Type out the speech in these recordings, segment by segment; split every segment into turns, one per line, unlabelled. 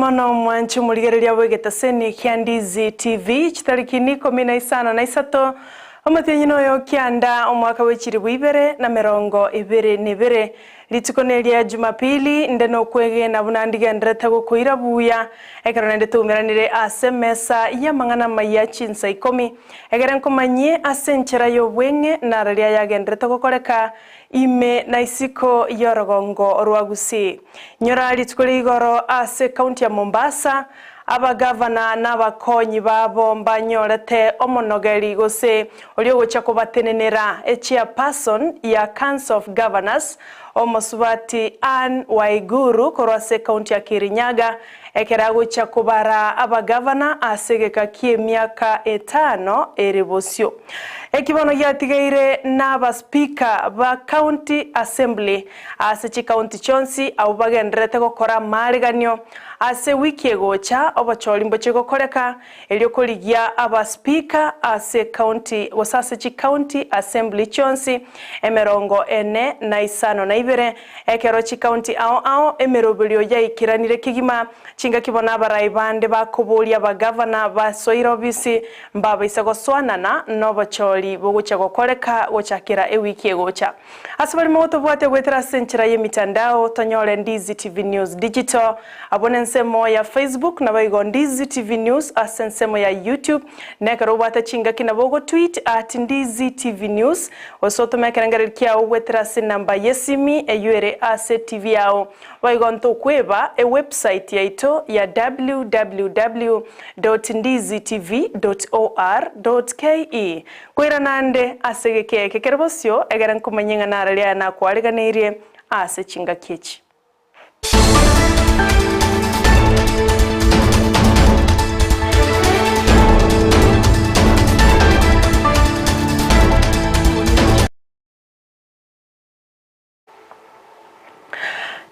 Mono mwanchu muligereria wegetaseni kia Ndizi TV chitarikini 15 omuthienyino yo kianda omwaka wechiri bwibere na 2022 litikonelia Jumapili ndeno kwege na bunandiga ndreta gukuira buya ekarone tumiranire asemesa ya mangana maya Chinsa Ikomi egerenko manye asenchera yo bwenge na raria yagendreta gukoreka ime na isiko yorogongo rwa Gusii nyora litukuri igoro ase county ya Mombasa abagavana n'abakonyi babo mbanyorete omonogeri gose olio gocha kubatenenera chairperson ya Council of Governors omosubati Ann Waiguru korwase county ya Kirinyaga ekerago cha kubara abagavana asegeka kie miaka 5 erebosio ekibono yatigaire n'aba speaker ba county assembly ase county chonsi au bagendrete gukora mariganyo ase wiki egocha obacholimbo chegokoreka elio koligia aba speaker ase county wasase county assembly chonsi emerongo ene na isano na ibere ekero county ao emerobelio ya ikiranire kigima chinga kibona baraibande bakobolia bagavana ba soirobisi mbaba isagoswanana no bacholi bogucha gokoreka gochakira ewiki egocha asabali moto bwate gwetera senchira ye mitandao tonyole Ndizi TV News Digital abonensemo ya Facebook na baigo Ndizi TV News asensemo ya YouTube nekaro bwate chinga kinabogo tweet @Ndizi TV News osoto mekerangarirkia gwetera sinamba yesimi eyure ase TV yao baigo ntokweba website yaito ya www.ndizitv.or.ke kwira nande asegeke kekerbosyo egeran kumanyenga naralia na kwariganirie ase chinga kichi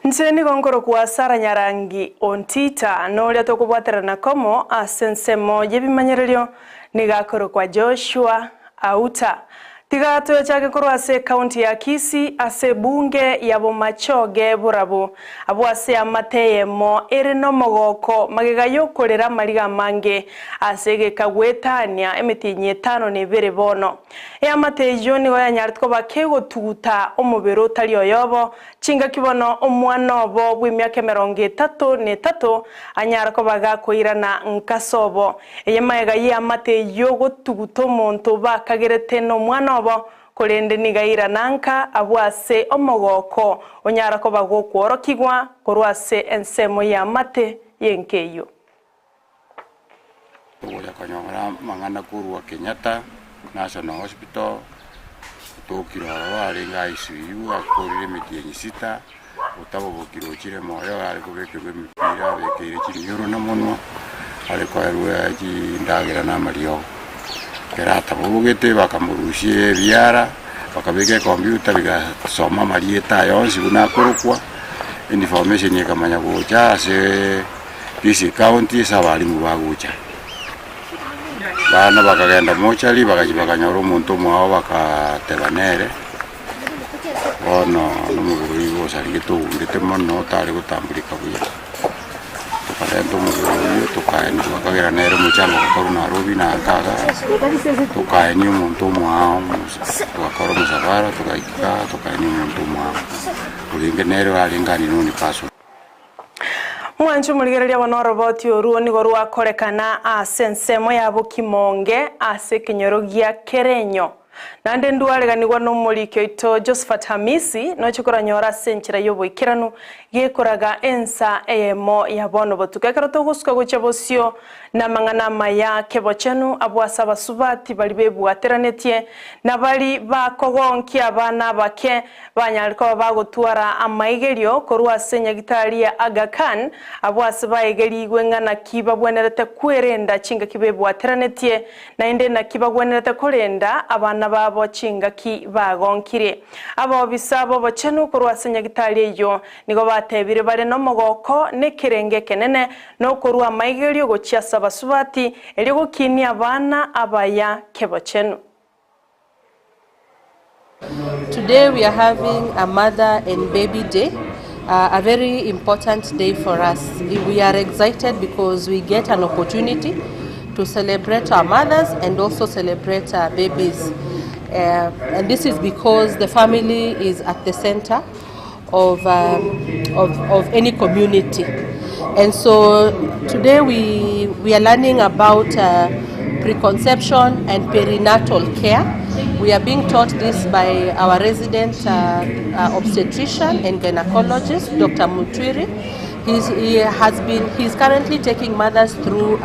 Nseni gongoro kwa Sara Nyarangi ontita nolia tokubwatera na komo asensemo yebimanyererio nigakoro kwa Joshua Auta tigato chake koro ase county ya Kisii ase bunge ya bomachoge burabu abo ase amateyemo ere no mogoko magigayo korera mariga mange ase gekagwetania emetinye 5 ne bere bono amateyo ni goya nyartko bakego tuguta omubero tali oyobo chinga kibono omwana obo bw'imyaka 33 anyarko baga koirana nkasobo eyemaga yi amateyo gotuguto monto bakagerete no mwana obo kolende nigaira nanka abwase omogoko onyarako bagokworokigwa korwase ensemo ya mate yenkeyo
oya kanyora mangana kurwa Kenyatta National Hospital tokiro ari ICU akorire mitienyi sita utabo bokiro chire moyo ari kubekebe mipira bekire chiri yoro na mono ari kwaruya ji ndagira na mario kerata bugete bakamurushie biara bakabeke computer bigasoma marieta yonsi unakorokwa information yekamanya gocha se Kisii County sabalimu bagucha bana bakagenda mochali bakanyoro omuntu mwao bakatebanere bono nomuguru igo sarigito ngite mono tari gutambulika buya tukarento muguru tukaeni bakagera nere muchalo koruna robi na kaga tukaeni omuntu mwao tukakora musabara tukaeni omuntu mwao ulinge nere alingani noni paso
mwanchu muligereria bono roboti oruo nigo rwakorekana asensemo yabo kimonge ase kinyorogia kerenyo nande ndwareganirwa no mulikyo ito Josephat Hamisi no chikora nyora senchira yobo ikiranu gekoraga ensa emo ya bono botukekero togusuka gochebosio na mangana maya kebochenu abwasa basubati bali bebwateranetye na bali bakogonki abana bake banyariko bagotwara amaigerio korwa senya gitaria Aga Khan abwasa baigeri gwengana kiba bwenerete kwerenda chinga kibebwateranetye na inde na kiba bwenerete korenda abana babo chinga ki bagonkire abo bisabo bochenu korwa senya gitaria yo nigo batebire bare no mogoko nekirenge kenene no korwa amaigerio gochiasa basubati eligo kini abana abaya kebochenu.
Today we are having a mother and baby day a very important day for us. We are excited because we get an opportunity to celebrate our mothers and also celebrate our babies. And this is because the family is at the center of any community. And so today we are learning about preconception and perinatal care. We are being taught this by our resident obstetrician and gynecologist, Dr. Mutwiri. He's currently taking mothers through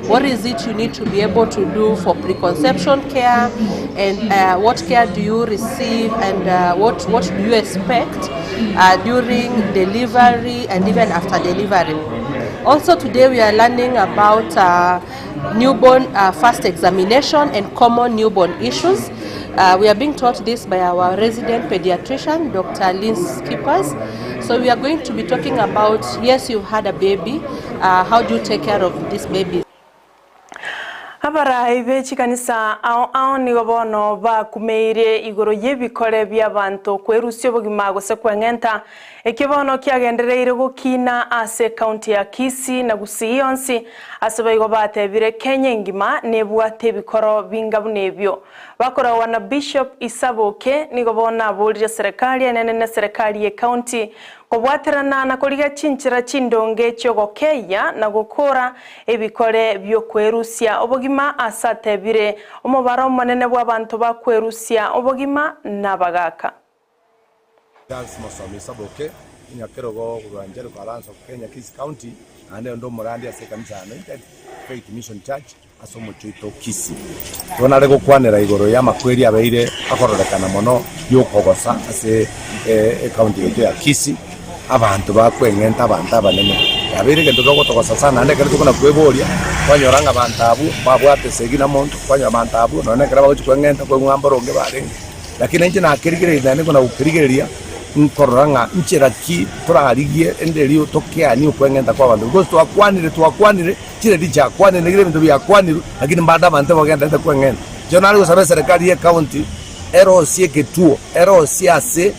what is it you need to be able to do for preconception care, and what care do you receive, and what do you expect during delivery and even after delivery. Also today we are learning about newborn first examination and common newborn issues. We are being taught this by our resident pediatrician, Dr. Lynn Skippers. So we are going to be talking about, yes, you had a baby, how do you take care of this baby?
Abara ibe chikanisa ao nigo bono ba kumeire igoro yebikore by'abantu kwerusyo bugima gose kwengenta ekibono kyagendereire gukina ase county ya Kisii na Gusii yonsi asabayigo batebire Kenya ngima nebwate bikoro bingabunebyo bakora wana Bishop Isaboke nigo bona aburire serikali enene serikali ye county kubwaterana na koliga chinchira chindonge cyogokeya na gukora ebikore byo kwerusya obugima asatebire umubaro munene bw'abantu bakwerusya obugima nabagaka.
Dance masomi Isaboke inyakerogo kuranjero balance of Kenya Kisii County ande ndo murandi ya Kanisa United Faith Mission Church asomo chito Kisii tona rego kwanera igoro ya makweri abeire akorodekana mono yokogosa ase county ya Kisii abantu bakwengenta abantu abanene abiri gento gotogosa sana ande kare tukuna kweboria kwanyoranga abantu abu babwate segina muntu kwanya abantu abu none kare bagukwengenta kwa mwamboronge bare lakini nje na kirigirira ne kuna ukirigiria nkoranga nchiraki turarigie endelio tokea ni ukwengenta kwa bantu gosto twakwanire kire dija kwanire ngire bintu bya kwaniru lakini mbada abantu bagenda kwengenta jonali gusaba serikali ya county ero sieketuo ero siase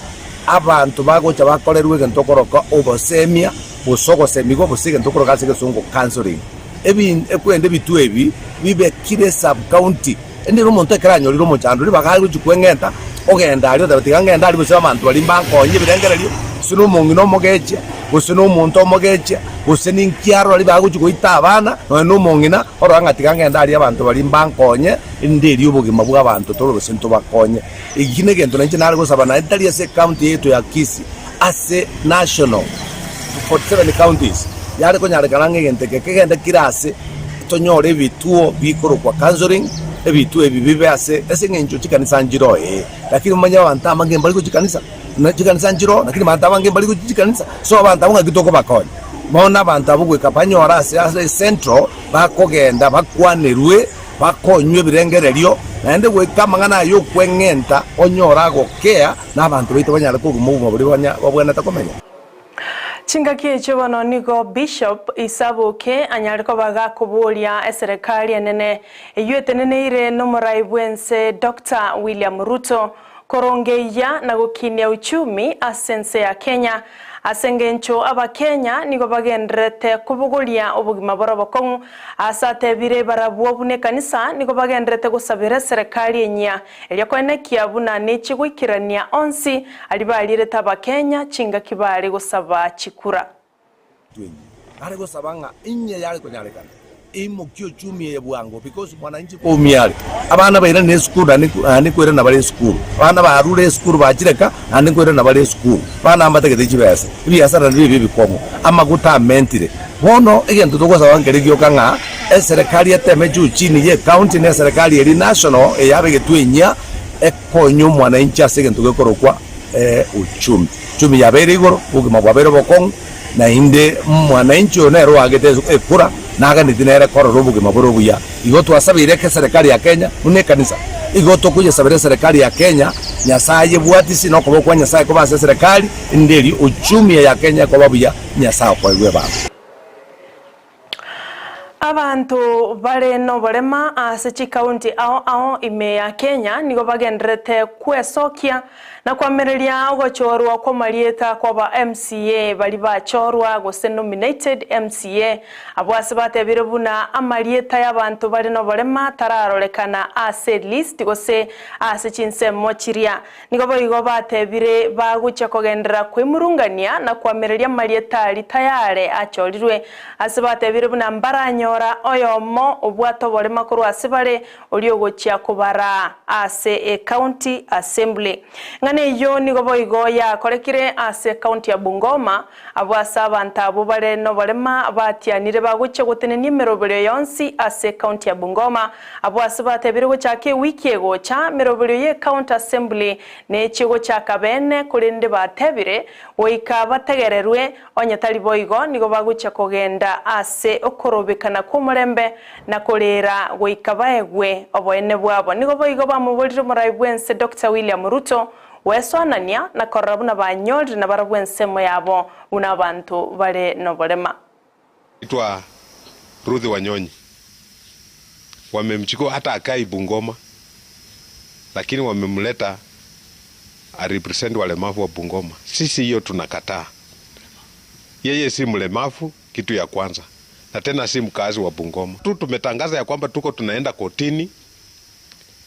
abantu bagocha bakolerwe gentokoroka obosemia busoko semigo busige ntokoroka sige sungo counseling ekwende bitu ebi bibe kire sub county ndi rumonto ekranyo liro mochando libagaye kukwengenta ogenda alio tabatigangenda ali busema abantu bali mbankonye birengerelio sino mungino mogeche busino umuntu omogeche busini nkiaro ali baguchi kuita abana no mungina oranga tigangenda ali abantu bali mbankonye ndiri ubugima bwa abantu tolo businto bakonye igine gento nanje nari gusaba na itali ase county yetu ya Kisii ase national 47 counties yari ko nyare kalange gente kegenda kirase tonyore bituo bikoro kwa counseling ebitu ebibibe ase ngenjo chikanisa njiro lakini umanya abantu amange mbali kuchikanisa na chikanisa njiro lakini abantu amange mbali kuchikanisa so abantu abunga kitoko bakonye bona abantu abugwe kapanyora ase central bakogenda bakwanirwe bakonywe birengerelio nande wekamangana yo kwengenta onyora gokea n'abantu bito banyara kugumu buri babwana takomenya
Chinga kiecho bano nigo Bishop Isaboke anyariko baga kubulia serikali enene eyuetenene ire nomuraibwense Dr. William Ruto korongeya na gukinia uchumi asense ya Kenya asengencho aba Kenya nigo bagendrete kubugulia obugima borobokon asate bire barabwo bune kanisa nigo bagendrete gusabira serikali enya elyakwene kiabuna n'ikigwikirania onsi alibalire taba Kenya chinga kibali gusaba chikura
ari gusabanga inye yali konyarekana imukyo chumi yebwango because mwananchi ko umyali abana baira ne school ani kwera na bale school abana barure school bajireka ani kwera na bale school bana ambategete chibese ibi asara bibi bikomo amaguta mentire bono egento tokosa wangeregyo kanga serikali yateme juu chini ye county ne serikali eri national eyabe getwenya ekonyo mwananchi asegento gekorokwa uchumi yabere igoro ugima bwabere bokong na inde mwananchi onero agete ekura naga nitinere koro rubuge maboro buya igoto asabire ke serikali ya Kenya une kanisa igoto kuje sabire serikali ya Kenya nyasaye bwati sino ko kwa nyasaye ko base serikali ndeli uchumi ya Kenya ko babuya nyasaye ko igwe ba
Abantu bale no bolema ase county ao ime ya Kenya nigo bagenderete kwesokia na kwamereria ugochorwa kwa marieta kwa ba MCA bali bachorwa gose nominated MCA abwase batebire buna amarieta y'abantu bale no bolema tararolekana ase list gose ase Chinsa mochiria nigo boigo batebire bagucha kogendera kwimurungania na kwamereria marieta ali tayare achorirwe ase batebire buna mbaranyora oyomo obwato bolema kuru asibare oliogochia kubara ase county assembly ngane yo nigo boigo ya korekire ase county ya Bungoma abwasa abantu abo bare no bolema batianire baguche gutenenia merobero yonsi ase county ya Bungoma abwasa batebire gochake wiki ego cha merobero ye county assembly ne chigo cha kabene kurinde batebire oika bategererwe onyatari boigo nigo baguche kogenda ase okorobekana kumurembe na kolera goika baegwe oboene bwabo nigo boigo bamubolire muraibwense Dr. William Ruto wesonania na korabuna banyori na barabwense moyabo una bantu bale no bolema
itwa Ruthi Wanyonyi wamemchukua hata akai Bungoma lakini wamemleta a represent walemavu wa Bungoma. Sisi hiyo tunakataa. Yeye si mlemavu kitu ya kwanza na tena si mkazi wa Bungoma. Tumetangaza ya kwamba tunaenda kotini,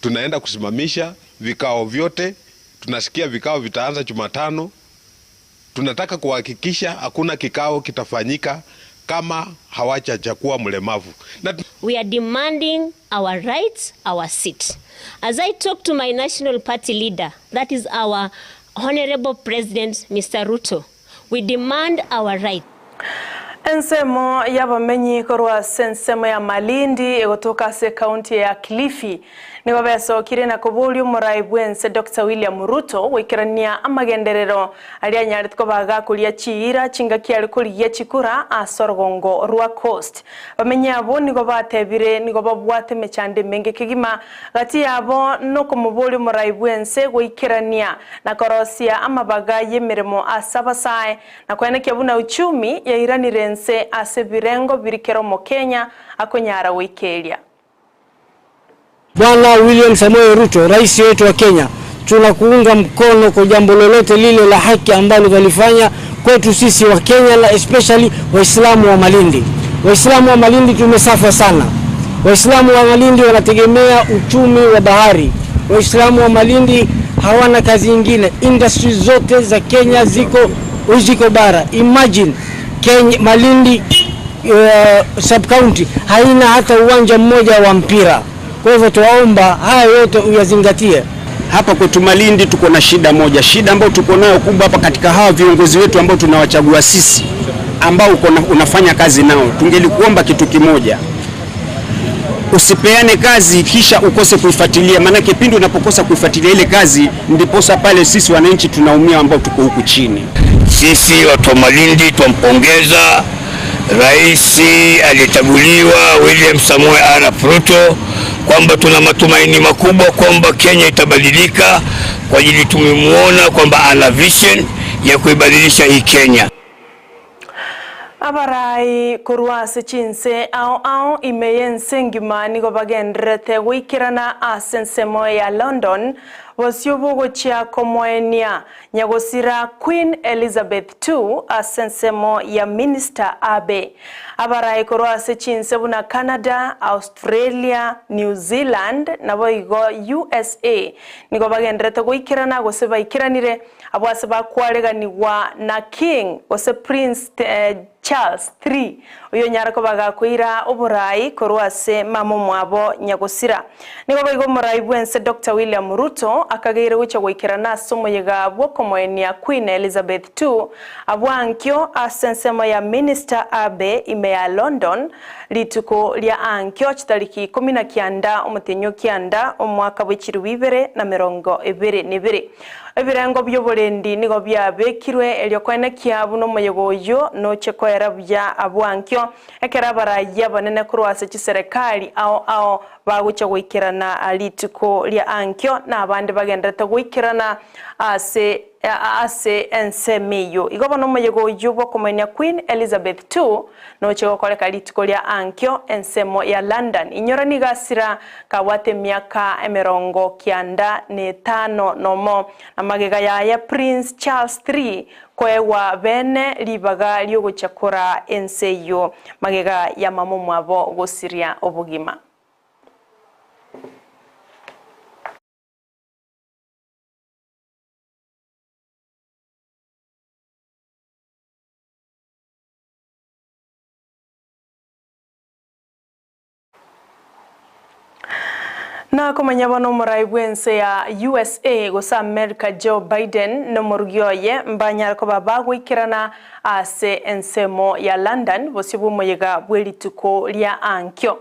tunaenda kusimamisha vikao vyote. Tunasikia vikao vitaanza Jumatano. Tunataka kuhakikisha hakuna kikao kitafanyika kama hawajakuwa mlemavu.
We are demanding our rights, our seat. As I talk to my national party leader, that is our Honorable President, Mr. Ruto, we demand our right.
Ensemo yabamenyi korwa sensemo ya Malindi egotoka se county ya Kilifi nigo besokire na kubuli umuraibwense Dr. William Ruto wikirania amagenderero ali anyaritko baga kulia chiira chinga kiali kulia chikura asorgongo rwa coast bamenyi abo nigo batebire nigo babwate mechande menge kigima gati yabo no kumubuli umuraibwense wikirania na korosia amabaga yemiremo asabasai na kweneke buna uchumi ya iranire ase virengo birikero mo Kenya akonyara wikelia.
Bwana William Samoei Ruto, rais wetu wa Kenya, tunakuunga mkono kwa jambo lolote lile la haki ambalo walifanya kwetu sisi wa Kenya na especially Waislamu wa Malindi. Waislamu wa Malindi tumesafa sana. Waislamu wa Malindi wanategemea uchumi wa bahari. Waislamu wa Malindi hawana kazi nyingine. Industry zote za Kenya ziko bara. Imagine Kenya, Malindi sub county haina hata uwanja mmoja wa mpira. Kwa hivyo tuwaomba haya yote uyazingatie.
Hapa kwetu Malindi tuko na shida moja. Shida ambayo tuko nayo kubwa hapa katika hawa viongozi wetu ambao tunawachagua sisi ambao unafanya kazi nao. Tungelikuomba kitu kimoja. Usipeane kazi kisha ukose kuifuatilia, maana kipindi unapokosa kuifuatilia ile kazi ndiposa pale sisi wananchi tunaumia ambao tuko huku chini.
Sisi watu wa Malindi tumpongeza rais aliyechaguliwa William Samoei Arap Ruto kwamba tuna matumaini makubwa kwamba Kenya itabadilika kwa ajili tumemuona kwamba ana vision ya kuibadilisha hii Kenya.
Abarai kurwase Chinsa ao imeyense ngima nigo bagendrete wikirana asensemo ya London wasiobogo chia komoenia nyagosira Queen Elizabeth II asensemo ya Minister Abe. Abarai kurwase Chinsa buna Canada, Australia, New Zealand na boigo USA nigo bagendrete wikirana gose baikiranire abwase bakwareganiwa na King gose Prince Charles III uyo nyarako bagakwira uburai korwase mamo mwabo nyagosira nigo baigo muraibwense Dr. William Ruto akageire gucha gwikirana somo yega bwo komoenia Queen Elizabeth II abwankyo asensemo ya Minister Abe ime ya London lituko lya ankyo chitariki 19 umutenyo kianda omwaka bw'ikiri 2022 ebirengo by'obulendi nigo byabekirwe elyo kwene kyabu no moyegoyo no chekoera bya abwankyo ekera baraya banene kurwase kiserekali ao bagucha gwikirana alituko lya ankyo na abandi bagendete gwikirana ase ase ensemiyo igoba no moyego yubo kumenya Queen Elizabeth II no chego kole kalitiko lya ankyo ensemo ya London inyora nigasira kawate miaka 95 nomo amagega ya Prince Charles III kwewa bene libaga lyoguchakora enseyo magega ya mamo mwabo gosiria obugima. Na kumanya bono muraibu ense ya USA gusa America Joe Biden no murugyoye mbanyara ko babagwikirana ase ensemo ya London bosibu moyega bwelituko lya ankyo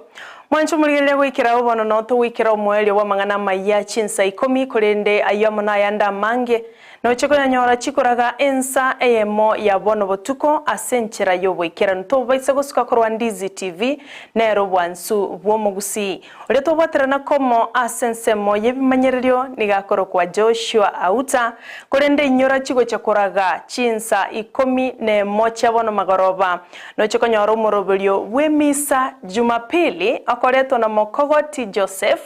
mwancho muligele gwikira bono no to wikira omweli wa mangana maya Chinsa Ikomi kurende ayamona yanda mange no chiko nyanyora chikoraga ensa eyemo ya bono botuko asenchira yobwikira nto baisa gusuka korwa Ndizi TV nero bwansu bwo Gusii ole to baterana komo asensemo yebimanyererio nigakoro kwa Joshua Auta kurende inyora chiko chakoraga Chinsa Ikomi ne mocha bono magoroba no chiko nyoro morobelio wemisa Jumapili akoreto na Mokogoti Joseph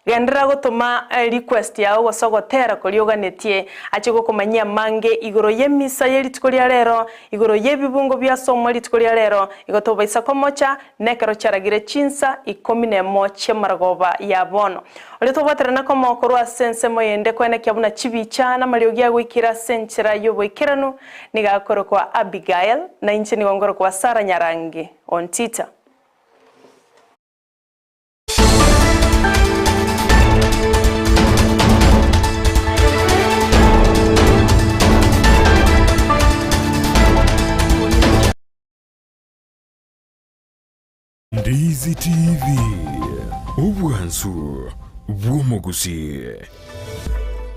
gendera gutuma request yao gosogotera kolioganetie achiko kumanyia mange igoro yemisa yelitikolia lero igoro yebibungo bya somo litikolia lero igotoba isako mocha nekero charagire Chinsa Ikomi ne moche maragoba ya bono ole to baterana ko mokoro asense moyende kwene kyabuna chibicha na maliogia gwikira senchira yobwikiranu nigakoro kwa Abigail na inchi ni ngongoro kwa Sara Nyarangi on Twitter.
Ndizi TV, ubwansu bwo Gusii.